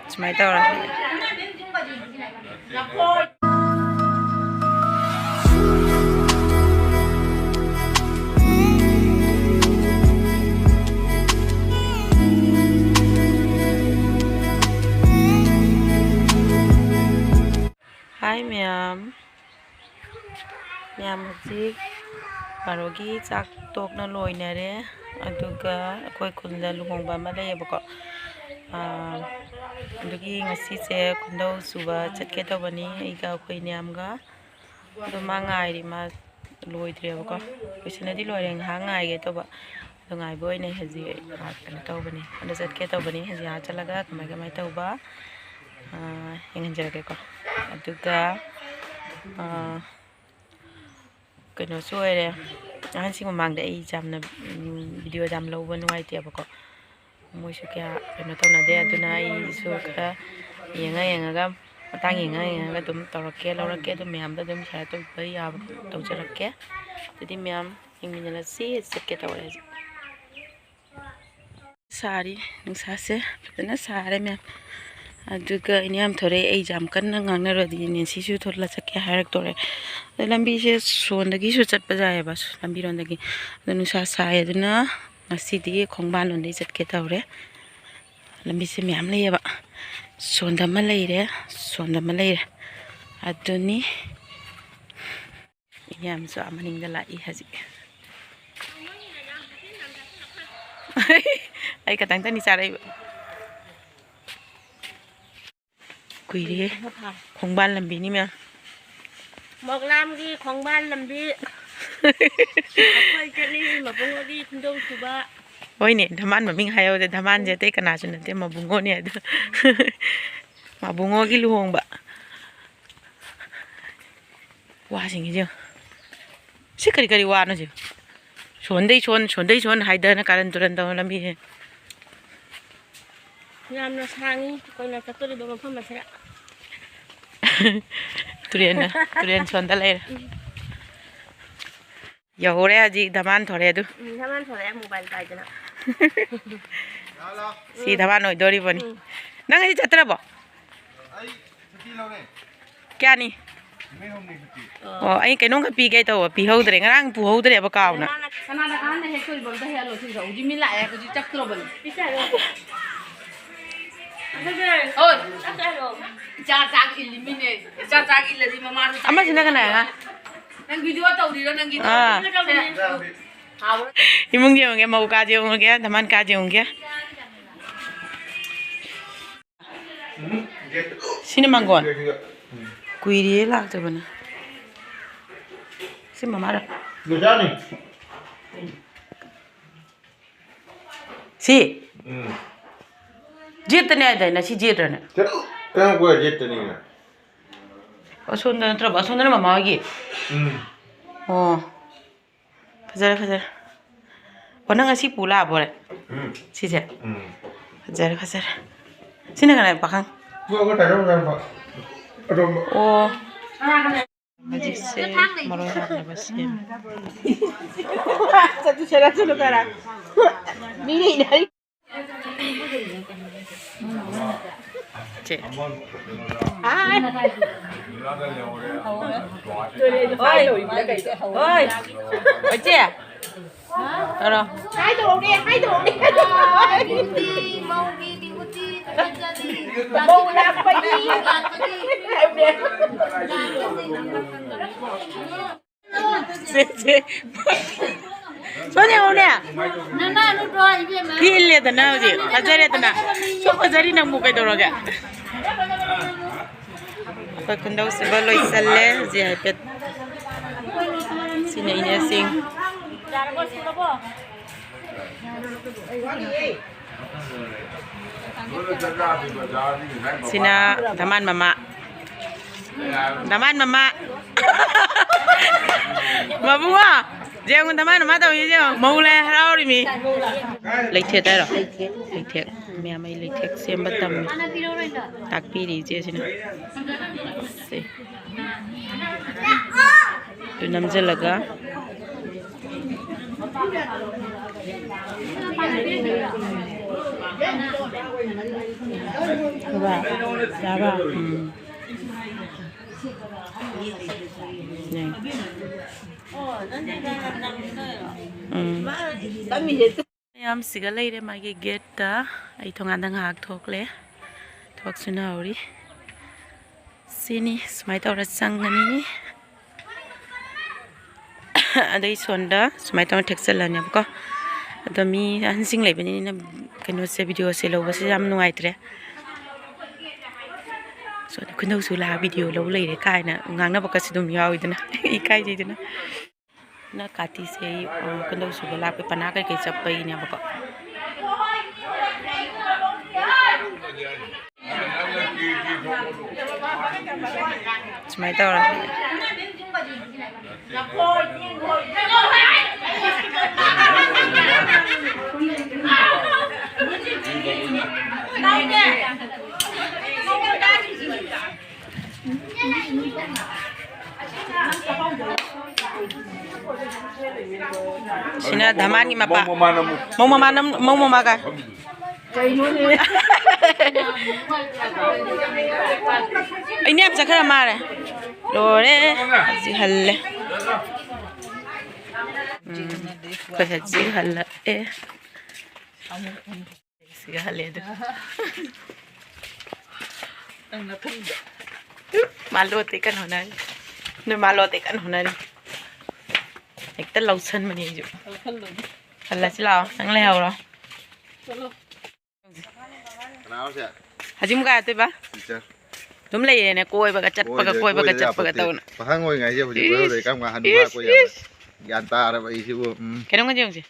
Smile tao Hi ma'am. Ma'am hꯧzik barogi chak tokna loinare aduga akoi khunda luhongba ma layebako adugi ngasi se khundau suba chatke tawbani aiga akoi nyamga adu ma ngairi ma loidrebako bisinadi loire ngha ngaige tawba adu ngai boine haji kana tawbani adu chatke tawbani haji ha chalaga kamai kamai tawba yenganjarage ko aduga kano soire ahan sing mamangda ai jamna video jam lawba nuai tiabako moisu kya kano tawna de aduna ai su kara yenga matang yenga dum tawrakke lawrakke dum myam da dum share to bai ya tawjarakke tadi myam ingminala si sekke tawre sari nungsa se na sare myam aduga inyam thore ai jam kanna ngangna rodi ne sisu thorla chakke harak tore lambi se sondagi su chatpa jaye bas lambi rondagi anu sa sai aduna ngasidi khongban londai chatke tawre lambi se myam leyeba sondama leire aduni inyam so amaning dala I haji ai katang tani sarai kuiri khongban lambi ni mya mok lam gi khongban lambi akoi chani mabungo di thundong suba oi ne dhaman maming hayo de dhaman je te kana chun te mabungo ne adu mabungo gi luhongba wa singi je si kari wa no je sondei son haida na karan turan da lambi he yamna sangi koina chatlure ba mafam masira Turian sonda lair. Ya hore aji dhaman thore adu. Dhaman thore mobile pai dana. Si dhaman oi dori bani. Nang aji chatra bo. Ai chuti laune. Kya ni? Me homne chuti. Oh ai kainong ka pi kai to pi hodre ngarang pu hodre ba kaw na. Sana da kan he koi bol da he lo si ro ji mi la ya ko ji chak tro bani. Pisa ro. Oi, chakro. Cha eliminate. Cha iladi mama. Ama sina kana nga. Nang video tawdi ro nang video. Imung je nge mau ka je nge dhaman ka je nge. Sini manggon. Kuiri lak to bana. Si mama ra. Gujani. Si. Jitne ada na si jitrana. Kang ko jitni na. Asunda tra asunda na mama gi. Oh. Fajar. Wana ngasi pula bore. Si je. Fajar. Sini kana pakang. Ko ta ro ga ba. Oh. Magic se maro na basim. Satu sera chalo kara. Miri nari. Che. Oi. Oi che. Taro. Hai đồ đi. Bông làm phải đi. Soalnya udah. Nana lu doa ibu mah. Pilih tanah aja. Ajarin tanah. Coba ajarin nak muka itu orang. Apa kundau sebelum isalle ziapet. Sini ini sing. Sina taman mama. Mabunga. Jangan teman mama tahu je mau le harau ni. Lektek dah. Lektek. Mama lektek siapa tahu. Tak pilih je sini. Si. namjalaga ba ba yam siga leire magi geta ai thonga dang hak thokle thok sunauri sini smai tawra changani adai sonda smai taw theksalani ko ado mi hansing leibani na kano se video se lo base yam nuai tre so kuno su la video lo leire kai na ngang na baka sidum yawi dana ikai ji dana na kati se kuno su la pe pana kai kai chapai ne baka smai tawra sina dhamani mapa mau mama ka ini apa cakap mare lore aji halle kau aji halle aji halle tu malu tekan honar ni malu tekan honar एक तो लौसन बनी जो अल्लाह चलाओ संगले आओ रो हाजी मुका आते बा तुम ले ये ने कोई बगा चट पगा तो ना पहांग होई ngai je budi ko dei kam ga hanu ba ko ya yan ta ra ba isi bu cái đó cái gì